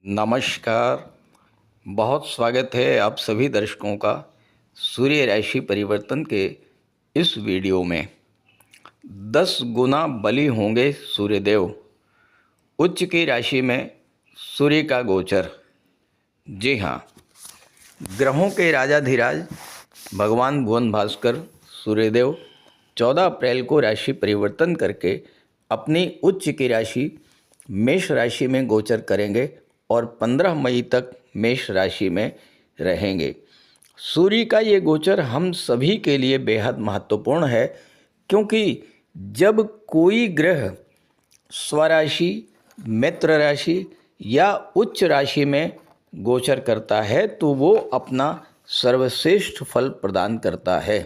नमस्कार। बहुत स्वागत है आप सभी दर्शकों का सूर्य राशि परिवर्तन के इस वीडियो में। 10 गुना बली होंगे सूर्यदेव। उच्च की राशि में सूर्य का गोचर। जी हाँ, ग्रहों के राजाधिराज भगवान भुवन भास्कर सूर्यदेव 14 अप्रैल को राशि परिवर्तन करके अपनी उच्च की राशि मेष राशि में गोचर करेंगे और 15 मई तक मेष राशि में रहेंगे। सूर्य का ये गोचर हम सभी के लिए बेहद महत्वपूर्ण है, क्योंकि जब कोई ग्रह स्वराशि, मित्र राशि या उच्च राशि में गोचर करता है तो वो अपना सर्वश्रेष्ठ फल प्रदान करता है।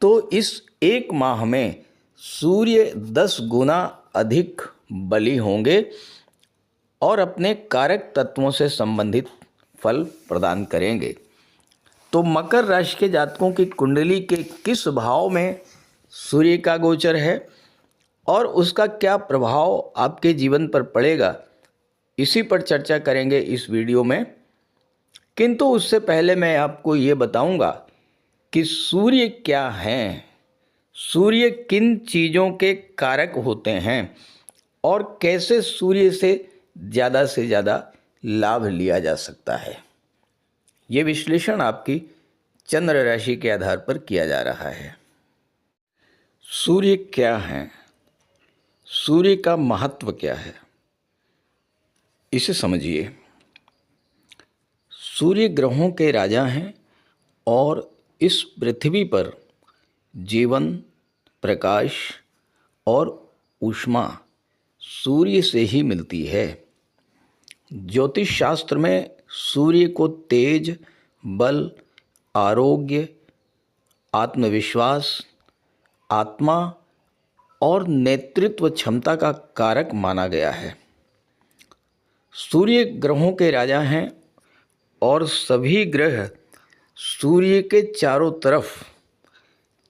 तो इस एक माह में सूर्य 10 गुना अधिक बली होंगे और अपने कारक तत्वों से संबंधित फल प्रदान करेंगे। तो मकर राशि के जातकों की कुंडली के किस भाव में सूर्य का गोचर है और उसका क्या प्रभाव आपके जीवन पर पड़ेगा, इसी पर चर्चा करेंगे इस वीडियो में। किंतु उससे पहले मैं आपको ये बताऊंगा कि सूर्य क्या हैं, सूर्य किन चीज़ों के कारक होते हैं और कैसे सूर्य से ज़्यादा लाभ लिया जा सकता है। ये विश्लेषण आपकी चंद्र राशि के आधार पर किया जा रहा है। सूर्य क्या है, सूर्य का महत्व क्या है, इसे समझिए। सूर्य ग्रहों के राजा हैं और इस पृथ्वी पर जीवन, प्रकाश और ऊष्मा सूर्य से ही मिलती है। ज्योतिष शास्त्र में सूर्य को तेज, बल, आरोग्य, आत्मविश्वास, आत्मा और नेतृत्व क्षमता का कारक माना गया है। सूर्य ग्रहों के राजा हैं और सभी ग्रह सूर्य के चारों तरफ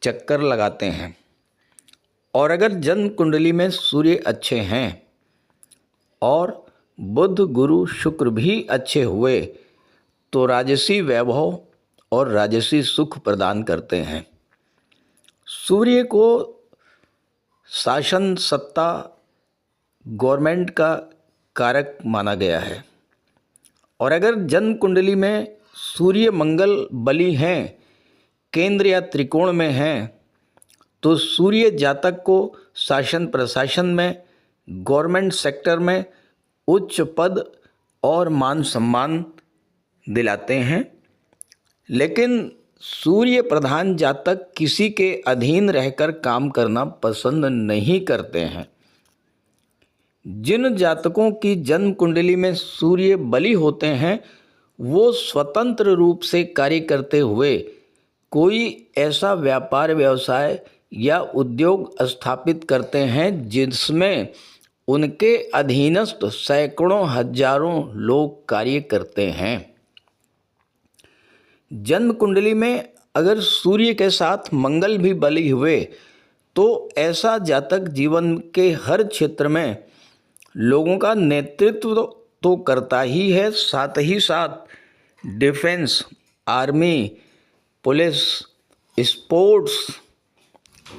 चक्कर लगाते हैं। और अगर जन्म कुंडली में सूर्य अच्छे हैं और बुध, गुरु, शुक्र भी अच्छे हुए तो राजसी वैभव और राजसी सुख प्रदान करते हैं। सूर्य को शासन, सत्ता, गवर्नमेंट का कारक माना गया है। और अगर जन्म कुंडली में सूर्य मंगल बली हैं, केंद्र या त्रिकोण में हैं, तो सूर्य जातक को शासन प्रशासन में, गवर्नमेंट सेक्टर में उच्च पद और मान सम्मान दिलाते हैं। लेकिन सूर्य प्रधान जातक किसी के अधीन रहकर काम करना पसंद नहीं करते हैं। जिन जातकों की जन्म कुंडली में सूर्य बली होते हैं वो स्वतंत्र रूप से कार्य करते हुए कोई ऐसा व्यापार, व्यवसाय या उद्योग स्थापित करते हैं जिसमें उनके अधीनस्थ सैकड़ों हजारों लोग कार्य करते हैं। जन्म कुंडली में अगर सूर्य के साथ मंगल भी बली हुए तो ऐसा जातक जीवन के हर क्षेत्र में लोगों का नेतृत्व तो करता ही है, साथ ही साथ डिफेंस, आर्मी, पुलिस, स्पोर्ट्स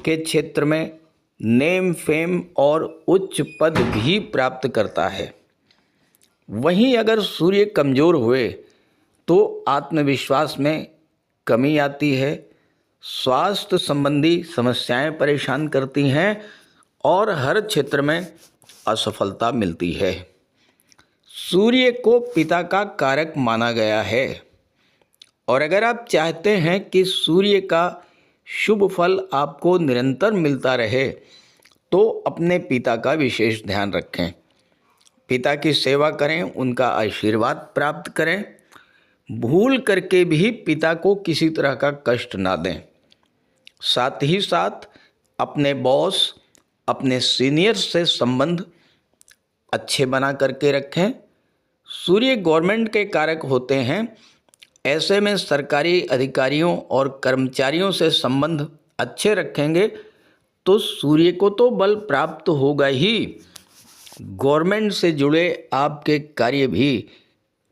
के क्षेत्र में नेम, फेम और उच्च पद भी प्राप्त करता है। वहीं अगर सूर्य कमज़ोर हुए तो आत्मविश्वास में कमी आती है, स्वास्थ्य संबंधी समस्याएं परेशान करती हैं और हर क्षेत्र में असफलता मिलती है। सूर्य को पिता का कारक माना गया है और अगर आप चाहते हैं कि सूर्य का शुभ फल आपको निरंतर मिलता रहे तो अपने पिता का विशेष ध्यान रखें। पिता की सेवा करें, उनका आशीर्वाद प्राप्त करें। भूल करके भी पिता को किसी तरह का कष्ट ना दें। साथ ही साथ अपने बॉस, अपने सीनियर से संबंध अच्छे बना करके रखें। सूर्य गवर्नमेंट के कारक होते हैं, ऐसे में सरकारी अधिकारियों और कर्मचारियों से संबंध अच्छे रखेंगे तो सूर्य को तो बल प्राप्त होगा ही, गवर्नमेंट से जुड़े आपके कार्य भी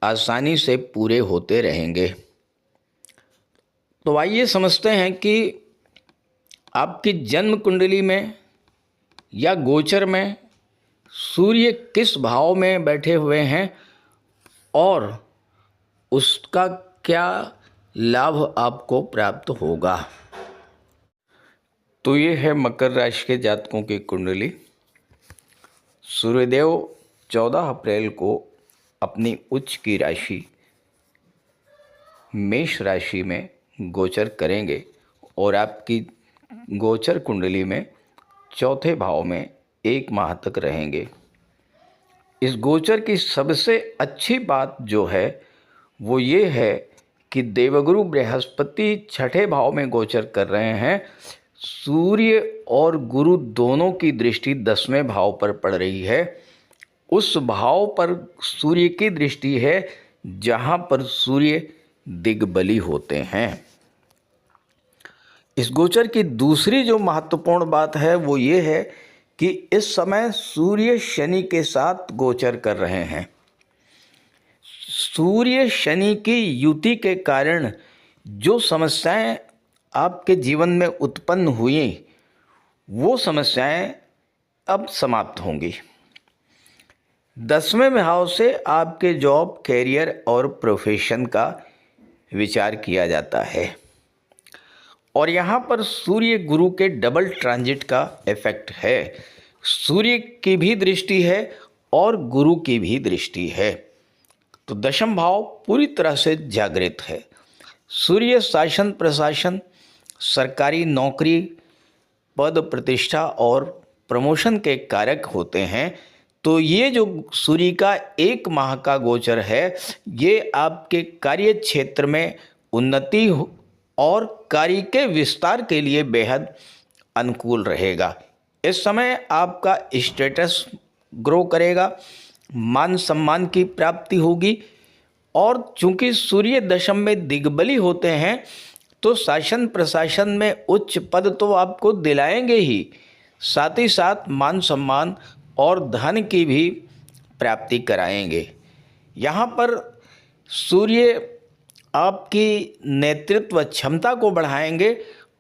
आसानी से पूरे होते रहेंगे। तो आइए समझते हैं कि आपकी जन्म कुंडली में या गोचर में सूर्य किस भाव में बैठे हुए हैं और उसका क्या लाभ आपको प्राप्त होगा। तो ये है मकर राशि के जातकों की कुंडली। सूर्यदेव 14 अप्रैल को अपनी उच्च की राशि मेष राशि में गोचर करेंगे और आपकी गोचर कुंडली में चौथे भाव में 1 माह तक रहेंगे। इस गोचर की सबसे अच्छी बात जो है वो ये है कि देवगुरु बृहस्पति छठे भाव में गोचर कर रहे हैं। सूर्य और गुरु दोनों की दृष्टि 10वें भाव पर पड़ रही है। उस भाव पर सूर्य की दृष्टि है जहां पर सूर्य दिग्बली होते हैं। इस गोचर की दूसरी जो महत्वपूर्ण बात है वो ये है कि इस समय सूर्य शनि के साथ गोचर कर रहे हैं। सूर्य शनि की युति के कारण जो समस्याएं आपके जीवन में उत्पन्न हुई वो समस्याएं अब समाप्त होंगी। 10वें भाव से आपके जॉब, कैरियर और प्रोफेशन का विचार किया जाता है और यहाँ पर सूर्य गुरु के डबल ट्रांजिट का इफेक्ट है। सूर्य की भी दृष्टि है और गुरु की भी दृष्टि है, तो दशम भाव पूरी तरह से जागृत है। सूर्य शासन प्रशासन, सरकारी नौकरी, पद प्रतिष्ठा और प्रमोशन के कारक होते हैं। तो ये जो सूर्य का 1 माह का गोचर है ये आपके कार्य क्षेत्र में उन्नति और कार्य के विस्तार के लिए बेहद अनुकूल रहेगा। इस समय आपका स्टेटस ग्रो करेगा, मान सम्मान की प्राप्ति होगी और चूंकि सूर्य दशम में दिग्बली होते हैं तो शासन प्रशासन में उच्च पद तो आपको दिलाएंगे ही, साथ ही साथ मान सम्मान और धन की भी प्राप्ति कराएंगे। यहाँ पर सूर्य आपकी नेतृत्व क्षमता को बढ़ाएंगे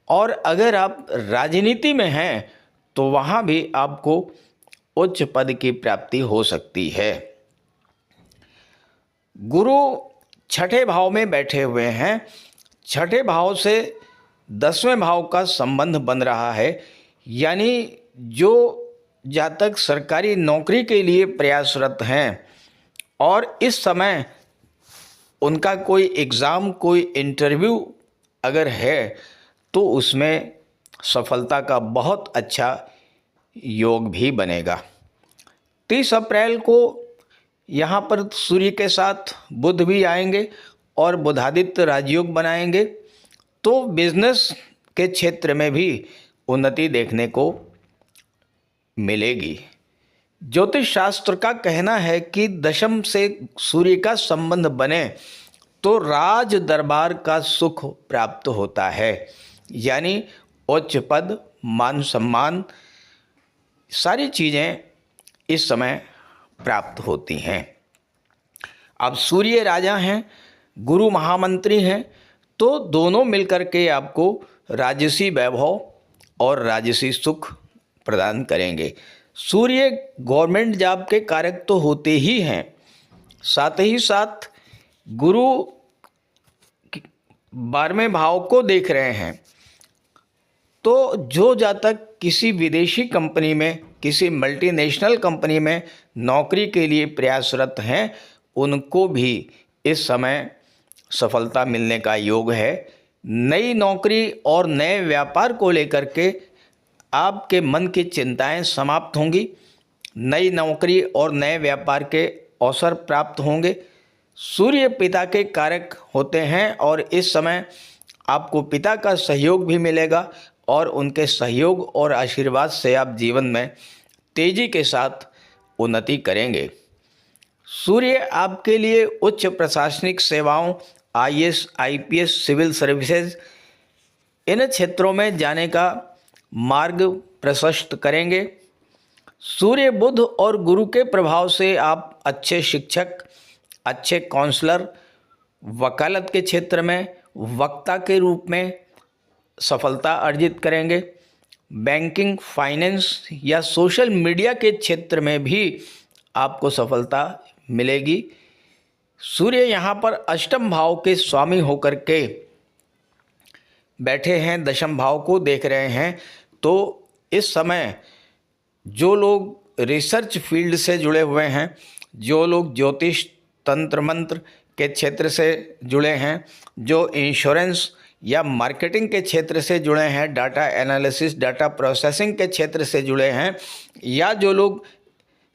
और अगर आप राजनीति में हैं तो वहाँ भी आपको उच्च पद की प्राप्ति हो सकती है। गुरु छठे भाव में बैठे हुए हैं। छठे भाव से 10वें भाव का संबंध बन रहा है, यानी जो जातक सरकारी नौकरी के लिए प्रयासरत हैं और इस समय उनका कोई एग्ज़ाम, कोई इंटरव्यू अगर है तो उसमें सफलता का बहुत अच्छा योग भी बनेगा। 30 अप्रैल को यहाँ पर सूर्य के साथ बुध भी आएंगे और बुधादित्य राजयोग बनाएंगे, तो बिजनेस के क्षेत्र में भी उन्नति देखने को मिलेगी। ज्योतिष शास्त्र का कहना है कि दशम से सूर्य का संबंध बने तो राज दरबार का सुख प्राप्त होता है, यानी उच्च पद, मान सम्मान, सारी चीज़ें इस समय प्राप्त होती हैं। अब सूर्य राजा हैं, गुरु महामंत्री हैं, तो दोनों मिलकर के आपको राजसी वैभव और राजसी सुख प्रदान करेंगे। सूर्य गवर्नमेंट जॉब के कारक तो होते ही हैं, साथ ही साथ गुरु 12वें भाव को देख रहे हैं। तो जो जातक किसी विदेशी कंपनी में, किसी मल्टीनेशनल कंपनी में नौकरी के लिए प्रयासरत हैं उनको भी इस समय सफलता मिलने का योग है। नई नौकरी और नए व्यापार को लेकर के आपके मन की चिंताएं समाप्त होंगी। नई नौकरी और नए व्यापार के अवसर प्राप्त होंगे। सूर्य पिता के कारक होते हैं और इस समय आपको पिता का सहयोग भी मिलेगा और उनके सहयोग और आशीर्वाद से आप जीवन में तेजी के साथ उन्नति करेंगे। सूर्य आपके लिए उच्च प्रशासनिक सेवाओं, IAS, IPS, सिविल सर्विसेज, इन क्षेत्रों में जाने का मार्ग प्रशस्त करेंगे। सूर्य, बुध और गुरु के प्रभाव से आप अच्छे शिक्षक, अच्छे काउंसलर, वकालत के क्षेत्र में वक्ता के रूप में सफलता अर्जित करेंगे। बैंकिंग, फाइनेंस या सोशल मीडिया के क्षेत्र में भी आपको सफलता मिलेगी। सूर्य यहाँ पर अष्टम भाव के स्वामी होकर के बैठे हैं, दशम भाव को देख रहे हैं। तो इस समय जो लोग रिसर्च फील्ड से जुड़े हुए हैं, जो लोग ज्योतिष, तंत्र मंत्र के क्षेत्र से जुड़े हैं, जो इंश्योरेंस या मार्केटिंग के क्षेत्र से जुड़े हैं, डाटा एनालिसिस, डाटा प्रोसेसिंग के क्षेत्र से जुड़े हैं, या जो लोग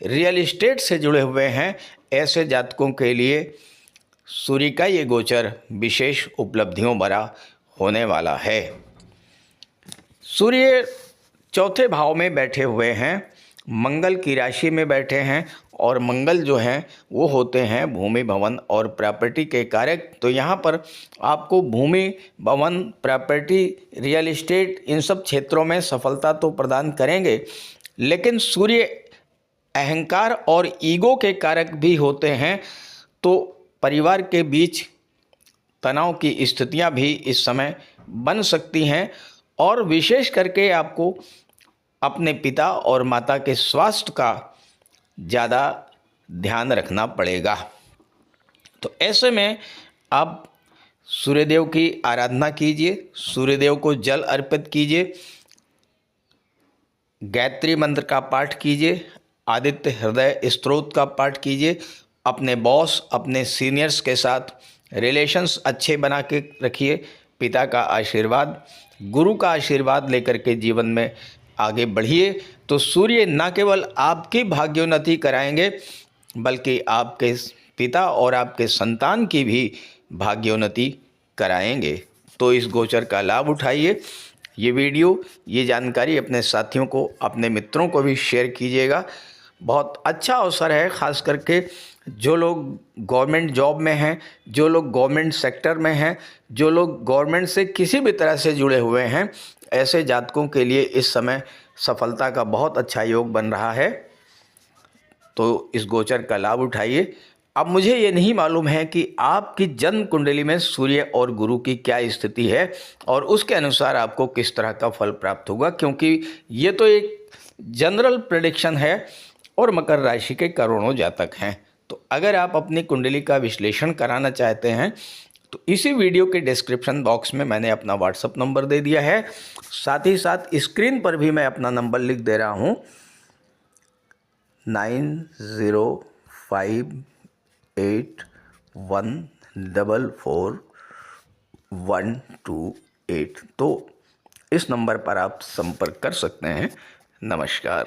रियल एस्टेट से जुड़े हुए हैं, ऐसे जातकों के लिए सूर्य का ये गोचर विशेष उपलब्धियों भरा होने वाला है। सूर्य चौथे भाव में बैठे हुए हैं, मंगल की राशि में बैठे हैं, और मंगल जो हैं वो होते हैं भूमि, भवन और प्रॉपर्टी के कारक। तो यहाँ पर आपको भूमि, भवन, प्रॉपर्टी, रियल एस्टेट, इन सब क्षेत्रों में सफलता तो प्रदान करेंगे, लेकिन सूर्य अहंकार और ईगो के कारक भी होते हैं। तो परिवार के बीच तनाव की स्थितियां भी इस समय बन सकती हैं, और विशेष करके आपको अपने पिता और माता के स्वास्थ्य का ज़्यादा ध्यान रखना पड़ेगा। तो ऐसे में आप सूर्यदेव की आराधना कीजिए, सूर्यदेव को जल अर्पित कीजिए, गायत्री मंत्र का पाठ कीजिए, आदित्य हृदय स्तोत्र का पाठ कीजिए। अपने बॉस, अपने सीनियर्स के साथ रिलेशंस अच्छे बना के रखिए। पिता का आशीर्वाद, गुरु का आशीर्वाद लेकर के जीवन में आगे बढ़िए। तो सूर्य न केवल आपकी भाग्योन्नति कराएंगे, बल्कि आपके पिता और आपके संतान की भी भाग्योन्नति कराएंगे। तो इस गोचर का लाभ उठाइए। ये वीडियो, ये जानकारी अपने साथियों को, अपने मित्रों को भी शेयर कीजिएगा। बहुत अच्छा अवसर है, ख़ास करके जो लोग गवर्नमेंट जॉब में हैं, जो लोग गवर्नमेंट सेक्टर में हैं, जो लोग गवर्नमेंट से किसी भी तरह से जुड़े हुए हैं, ऐसे जातकों के लिए इस समय सफलता का बहुत अच्छा योग बन रहा है। तो इस गोचर का लाभ उठाइए। अब मुझे ये नहीं मालूम है कि आपकी जन्म कुंडली में सूर्य और गुरु की क्या स्थिति है, और उसके अनुसार आपको किस तरह का फल प्राप्त होगा, क्योंकि ये तो एक जनरल प्रेडिक्शन है और मकर राशि के करोड़ों जातक हैं। तो अगर आप अपनी कुंडली का विश्लेषण कराना चाहते हैं तो इसी वीडियो के डिस्क्रिप्शन बॉक्स में मैंने अपना व्हाट्सएप नंबर दे दिया है। साथ ही साथ स्क्रीन पर भी मैं अपना नंबर लिख दे रहा हूँ, 9058144128। तो इस नंबर पर आप संपर्क कर सकते हैं। नमस्कार।